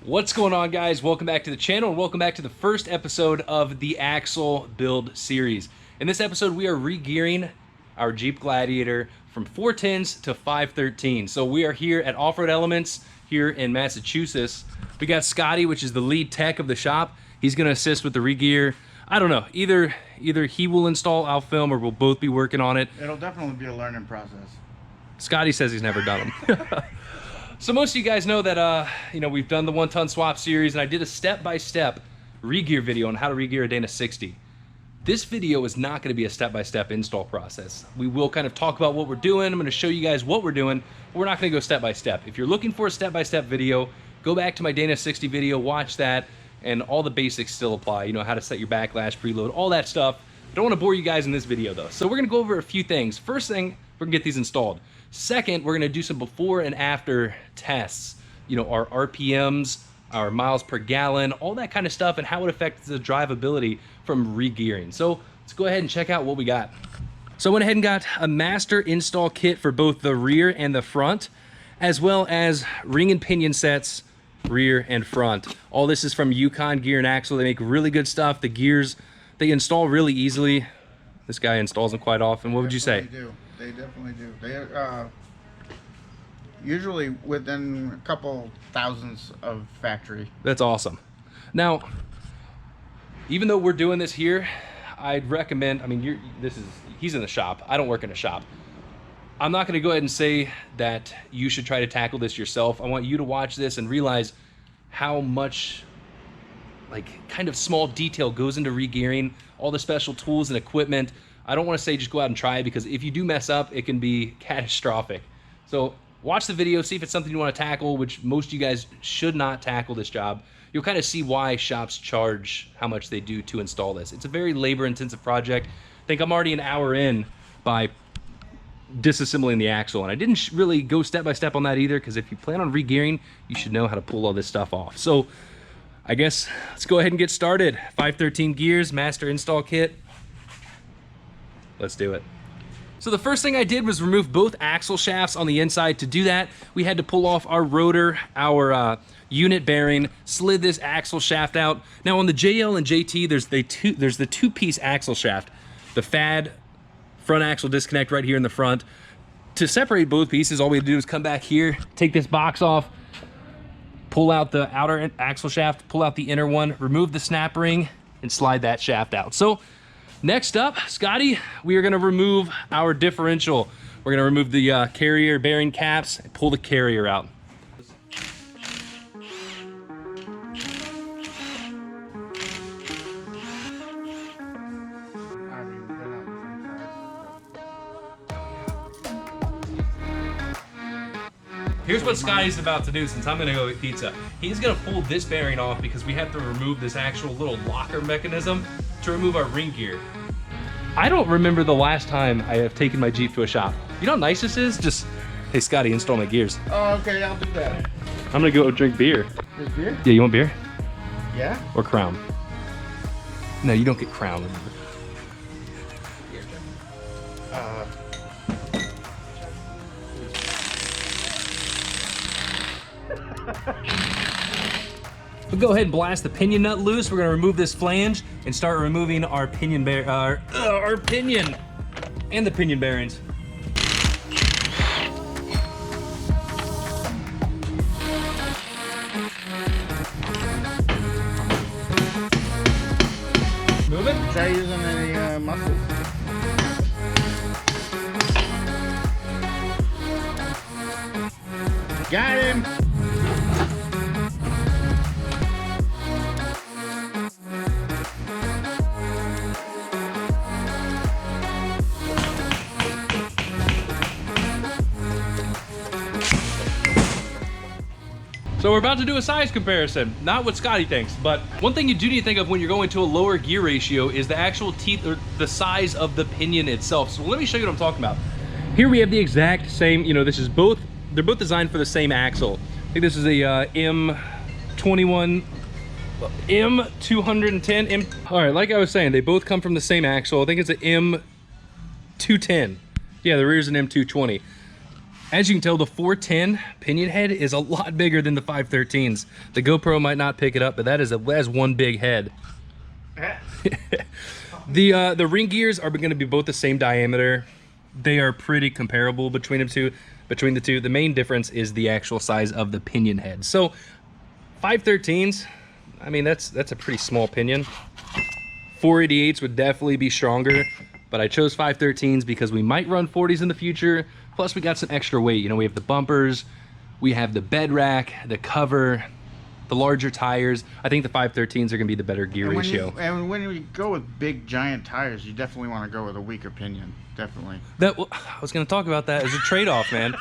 What's going on, guys? Welcome back to the channel and welcome back to the first episode of the Axle build series. In this episode, we are re-gearing our Jeep Gladiator from 410s to 513. So we are here at Offroad Elements here in Massachusetts. We got Scotty, which is the lead tech of the shop. He's gonna assist with the re-gear. I don't know, either he will install, I'll film, or we'll both be working on it. It'll definitely be a learning process. Scotty says he's never done them. So most of you guys know that, we've done the 1-ton swap series, and I did a step-by-step re-gear video on how to re-gear a Dana 60. This video is not going to be a step-by-step install process. We will kind of talk about what we're doing. I'm going to show you guys what we're doing, but we're not going to go step-by-step. If you're looking for a step-by-step video, go back to my Dana 60 video, watch that, and all the basics still apply. You know, how to set your backlash, preload, all that stuff. I don't want to bore you guys in this video, though. So we're going to go over a few things. First thing, we're going to get these installed. Second, we're going to do some before and after tests. You know, our RPMs, our miles per gallon, all that kind of stuff, and how it affects the drivability from re-gearing. So let's go ahead and check out what we got. So I went ahead and got a master install kit for both the rear and the front, as well as ring and pinion sets, rear and front. All this is from Yukon Gear and Axle. They make really good stuff. The gears, they install really easily. This guy installs them quite often. What would you say? They definitely do. They usually within a couple thousands of factory. That's awesome. Now, even though we're doing this here, I'd recommend, he's in the shop. I don't work in a shop. I'm not going to go ahead and say that you should try to tackle this yourself. I want you to watch this and realize how much kind of small detail goes into re-gearing, all the special tools and equipment. I don't want to say just go out and try it, because if you do mess up, it can be catastrophic. So watch the video, see if it's something you want to tackle, which most of you guys should not tackle this job. You'll kind of see why shops charge how much they do to install this. It's a very labor-intensive project. I think I'm already an hour in by disassembling the axle, and I didn't really go step-by-step on that either, because if you plan on re-gearing, you should know how to pull all this stuff off. So I guess let's go ahead and get started. 513 gears, master install kit. Let's do it. So the first thing I did was remove both axle shafts on the inside. To do that, we had to pull off our rotor, our unit bearing, slid this axle shaft out. Now on the JL and JT, there's the two-piece axle shaft. The FAD front axle disconnect right here in the front. To separate both pieces, all we had to do is come back here, take this box off, pull out the outer axle shaft, pull out the inner one, remove the snap ring, and slide that shaft out. So next up, Scotty, we are gonna remove our differential. We're gonna remove the carrier bearing caps and pull the carrier out. Here's what Scotty's about to do, since I'm gonna go eat pizza. He's gonna pull this bearing off because we have to remove this actual little locker mechanism to remove our ring gear. I don't remember the last time I have taken my Jeep to a shop. You know how nice this is? Just, hey Scotty, install my gears. Oh, okay, I'll do that. I'm gonna go drink beer. There's beer? Yeah, you want beer? Yeah? Or Crown? No, you don't get Crown, remember. We'll go ahead and blast the pinion nut loose. We're gonna remove this flange and start removing our pinion our pinion and the pinion bearings. Move it. Try using any muscles. Got him. So we're about to do a size comparison. Not what Scotty thinks, but one thing you do need to think of when you're going to a lower gear ratio is the actual teeth, or the size of the pinion itself. So let me show you what I'm talking about. Here we have the exact same, this is both, they're both designed for the same axle. I think this is a M21, M210, all right, like I was saying, they both come from the same axle. I think it's an M210. Yeah, the rear's an M220. As you can tell, the 410 pinion head is a lot bigger than the 513s. The GoPro might not pick it up, but that is one big head. The ring gears are going to be both the same diameter. They are pretty comparable between the two. The main difference is the actual size of the pinion head. So 513s, I mean, that's a pretty small pinion. 488s would definitely be stronger, but I chose 513s because we might run 40s in the future. Plus we got some extra weight. You know, we have the bumpers, we have the bed rack, the cover, the larger tires. I think the 513s are gonna be the better gear ratio. And when we go with big giant tires, you definitely want to go with a weaker pinion. Definitely. I was gonna talk about that as a trade-off, man.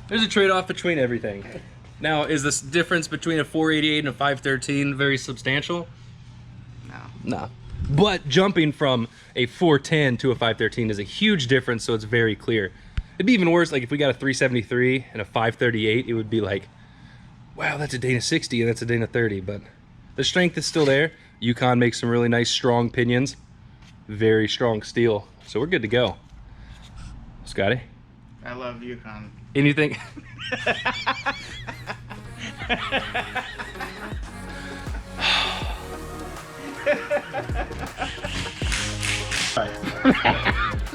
There's a trade-off between everything. Now, is this difference between a 488 and a 513 very substantial? No. But jumping from a 410 to a 513 is a huge difference, so it's very clear. It'd be even worse, like if we got a 373 and a 538, it would be like, wow, that's a Dana 60 and that's a Dana 30, but the strength is still there. Yukon makes some really nice strong pinions, very strong steel, so we're good to go. Scotty? I love Yukon. Anything?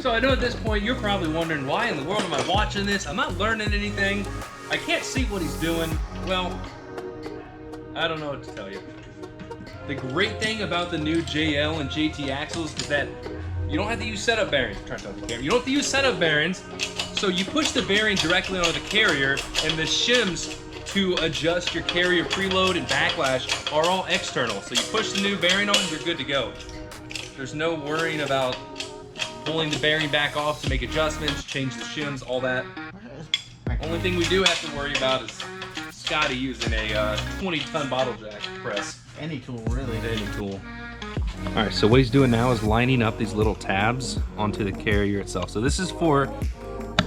So I know at this point you're probably wondering, why in the world am I watching this? I'm not learning anything. I can't see what he's doing. Well, I don't know what to tell you. The great thing about the new JL and JT axles is that you don't have to use setup bearings. I'm trying to tell the camera. You don't have to use setup bearings. So you push the bearing directly onto the carrier, and the shims to adjust your carrier preload and backlash are all external. So you push the new bearing on, you're good to go. There's no worrying about pulling the bearing back off to make adjustments, change the shims, all that. Only thing we do have to worry about is Scotty using a 20-ton bottle jack press. Any tool, really. Any tool. All right, so what he's doing now is lining up these little tabs onto the carrier itself. So this is for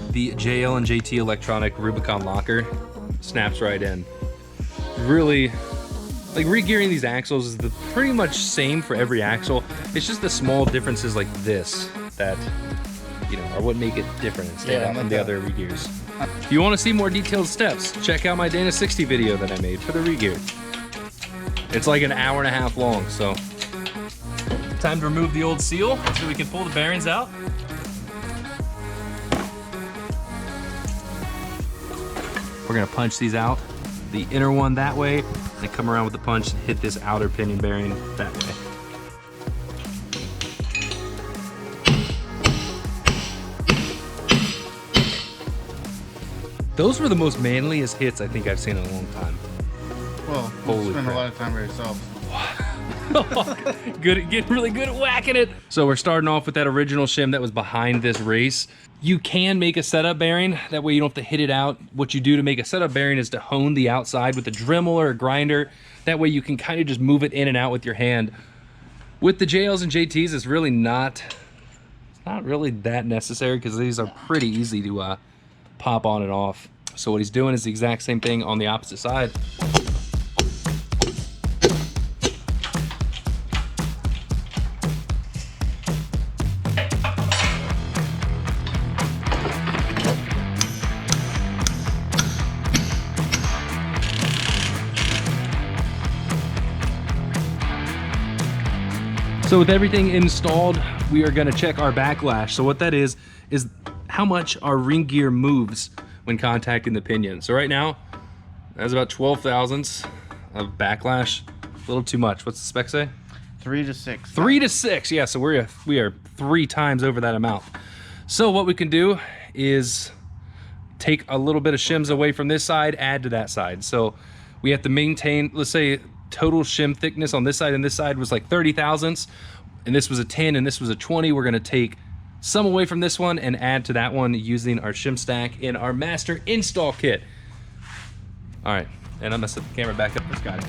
the JL and JT electronic Rubicon locker. Snaps right in. Really, like regearing these axles is pretty much same for every axle. It's just the small differences like this that, you know, are what make it different and stand out from the other regears. If you want to see more detailed steps, check out my Dana 60 video that I made for the regear. It's like an hour and a half long, so. Time to remove the old seal so we can pull the bearings out. We're gonna punch these out. The inner one that way, and come around with the punch and hit this outer pinion bearing that way. Those were the most manliest hits I think I've seen in a long time. Well, you spend a lot of time by yourself. Getting really good at whacking it. So we're starting off with that original shim that was behind this race. You can make a setup bearing, that way you don't have to hit it out. What you do to make a setup bearing is to hone the outside with a Dremel or a grinder. That way you can kind of just move it in and out with your hand. With the JLs and JTs, it's really not really that necessary because these are pretty easy to pop on and off. So what he's doing is the exact same thing on the opposite side. So with everything installed, we are gonna check our backlash. So what that is how much our ring gear moves when contacting the pinion. So right now, that's about 12 thousandths of backlash. A little too much. What's the spec say? 3 to 6. 3 to 6, yeah, so we are 3 times over that amount. So what we can do is take a little bit of shims away from this side, add to that side. So we have to maintain, let's say, total shim thickness on this side and this side was like 30 thousandths, and this was a 10 and this was a 20. We're gonna take some away from this one and add to that one using our shim stack in our master install kit. All right, and I'm gonna set the camera back up for Scotty.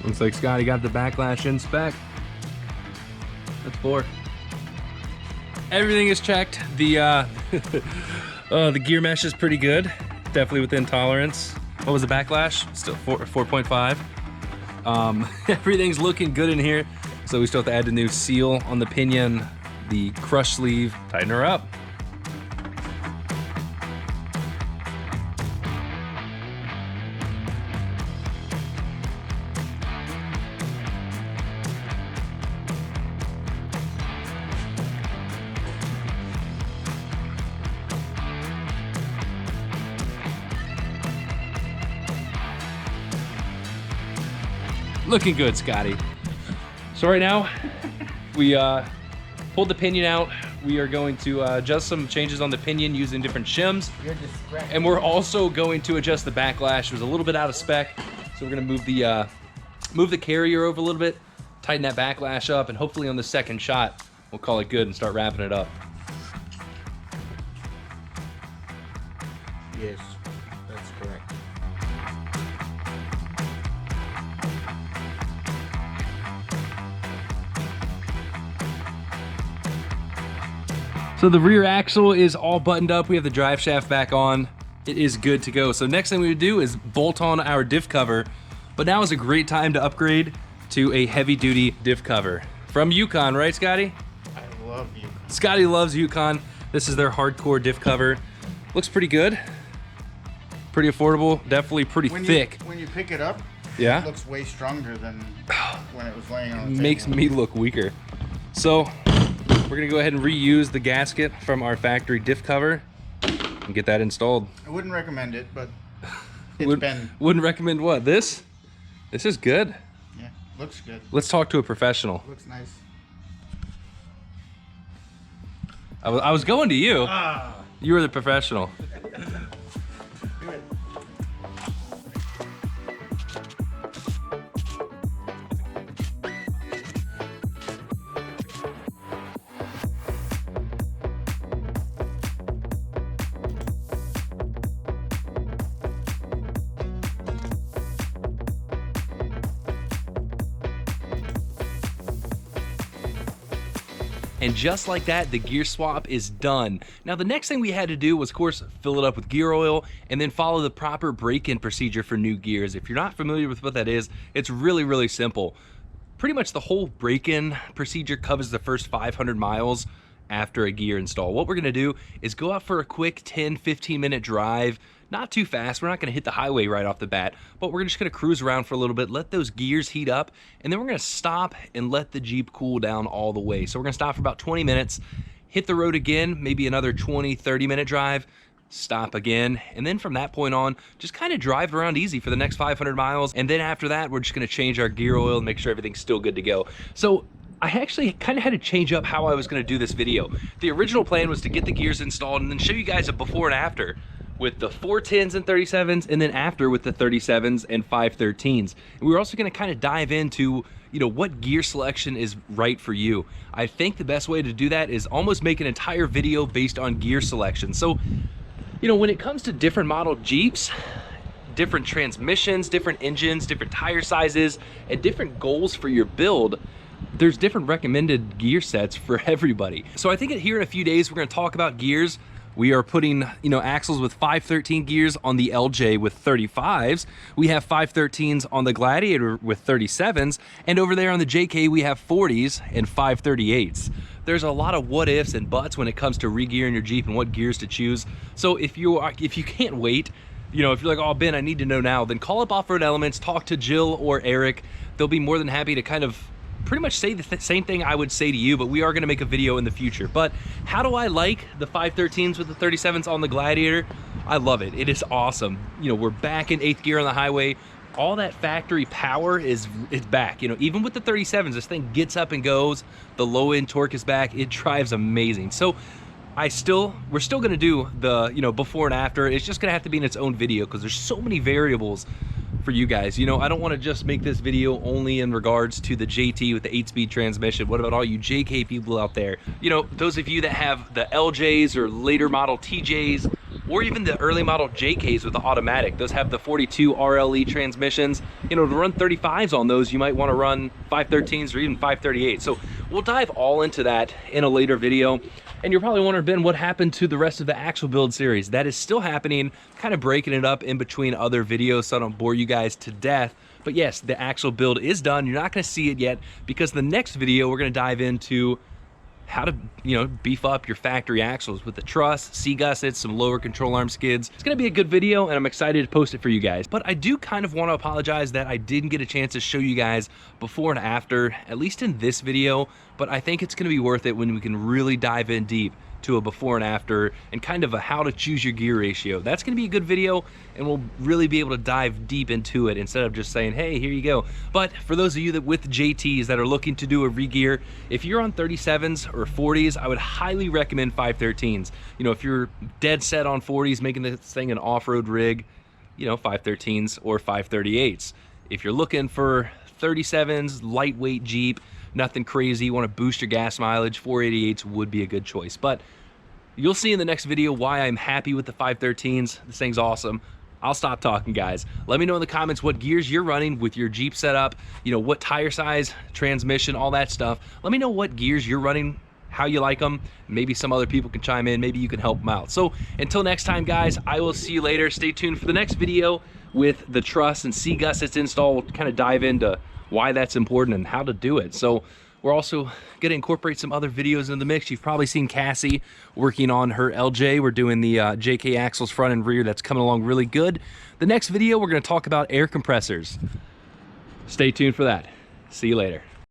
Looks like Scotty got the backlash in spec. That's 4. Everything is checked. The the gear mesh is pretty good. Definitely within tolerance. What was the backlash? Still 4.5. Everything's looking good in here. So we still have to add the new seal on the pinion, the crush sleeve, tighten her up. Looking good, Scotty. So right now, we pulled the pinion out. We are going to adjust some changes on the pinion using different shims. And we're also going to adjust the backlash. It was a little bit out of spec. So we're gonna move the carrier over a little bit, tighten that backlash up, and hopefully on the second shot, we'll call it good and start wrapping it up. Yes, that's correct. So the rear axle is all buttoned up. We have the drive shaft back on. It is good to go. So next thing we would do is bolt on our diff cover. But now is a great time to upgrade to a heavy duty diff cover. From Yukon, right, Scotty? I love Yukon. Scotty loves Yukon. This is their hardcore diff cover. Looks pretty good. Pretty affordable, definitely pretty thick. When you pick it up, yeah, it looks way stronger than when it was laying on the table. Makes me look weaker. So we're gonna go ahead and reuse the gasket from our factory diff cover and get that installed. I wouldn't recommend it, but Wouldn't recommend what? This? This is good. Yeah, looks good. Let's talk to a professional. Looks nice. I was going to you. You were the professional. Do it. And just like that, the gear swap is done. Now the next thing we had to do was, of course, fill it up with gear oil and then follow the proper break-in procedure for new gears. If you're not familiar with what that is, it's really, really simple. Pretty much the whole break-in procedure covers the first 500 miles after a gear install. What we're gonna do is go out for a quick 10-15 minute drive. Not too fast, we're not gonna hit the highway right off the bat, but we're just gonna cruise around for a little bit, let those gears heat up, and then we're gonna stop and let the Jeep cool down all the way. So we're gonna stop for about 20 minutes, hit the road again, maybe another 20-30 minute drive, stop again, and then from that point on, just kind of drive around easy for the next 500 miles, and then after that, we're just gonna change our gear oil and make sure everything's still good to go. So I actually kind of had to change up how I was gonna do this video. The original plan was to get the gears installed and then show you guys a before and after with the 410s and 37s, and then after with the 37s and 513s. And we were also gonna kind of dive into, you know, what gear selection is right for you. I think the best way to do that is almost make an entire video based on gear selection. So, you know, when it comes to different model Jeeps, different transmissions, different engines, different tire sizes, and different goals for your build, there's different recommended gear sets for everybody. So I think here in a few days, we're gonna talk about gears. We are putting, you know, axles with 513 gears on the LJ with 35s. We have 513s on the Gladiator with 37s. And over there on the JK, we have 40s and 538s. There's a lot of what ifs and buts when it comes to regearing your Jeep and what gears to choose. So if you can't wait, you know, if you're like, oh, Ben, I need to know now, then call up Offroad Elements, talk to Jill or Eric. They'll be more than happy to kind of pretty much say the same thing I would say to you, but we are gonna make a video in the future. But how do I like the 513s with the 37s on the Gladiator? I love it. It is awesome. You know, we're back in 8th gear on the highway. All that factory power is back. You know, even with the 37s, this thing gets up and goes. The low end torque is back. It drives amazing. So we're still gonna do the, you know, before and after. It's just gonna have to be in its own video because there's so many variables for you guys. You know, I don't want to just make this video only in regards to the JT with the 8-speed transmission. What about all you JK people out there? You know, those of you that have the LJs or later model TJs, or even the early model JKs with the automatic. Those have the 42 RLE transmissions. You know, to run 35s on those, you might want to run 513s or even 538. So we'll dive all into that in a later video. And you're probably wondering, Ben, what happened to the rest of the axle build series? That is still happening, kind of breaking it up in between other videos so I don't bore you guys to death. But yes, the axle build is done. You're not going to see it yet because the next video we're going to dive into how to, beef up your factory axles with the truss, C-gussets, some lower control arm skids. It's gonna be a good video and I'm excited to post it for you guys. But I do kind of want to apologize that I didn't get a chance to show you guys before and after, at least in this video, but I think it's gonna be worth it when we can really dive in deep to a before and after and kind of a how to choose your gear ratio. That's gonna be a good video and we'll really be able to dive deep into it instead of just saying, hey, here you go. But for those of you that with JTs that are looking to do a regear, if you're on 37s or 40s, I would highly recommend 513s. If you're dead set on 40s, making this thing an off-road rig, 513s or 538s. If you're looking for 37s, lightweight Jeep, nothing crazy, you want to boost your gas mileage, 488s would be a good choice. But you'll see in the next video why I'm happy with the 513s. This thing's awesome. I'll stop talking, guys. Let me know in the comments what gears you're running with your Jeep setup, what tire size, transmission, all that stuff. Let me know what gears you're running, how you like them. Maybe some other people can chime in. Maybe you can help them out. So until next time, guys, I will see you later. Stay tuned for the next video with the truss and C-gussets install. We'll kind of dive into why that's important and how to do it. So we're also going to incorporate some other videos in the mix. You've probably seen Cassie working on her LJ. We're doing the JK axles front and rear. That's coming along really good. The next video, we're going to talk about air compressors. Stay tuned for that. See you later.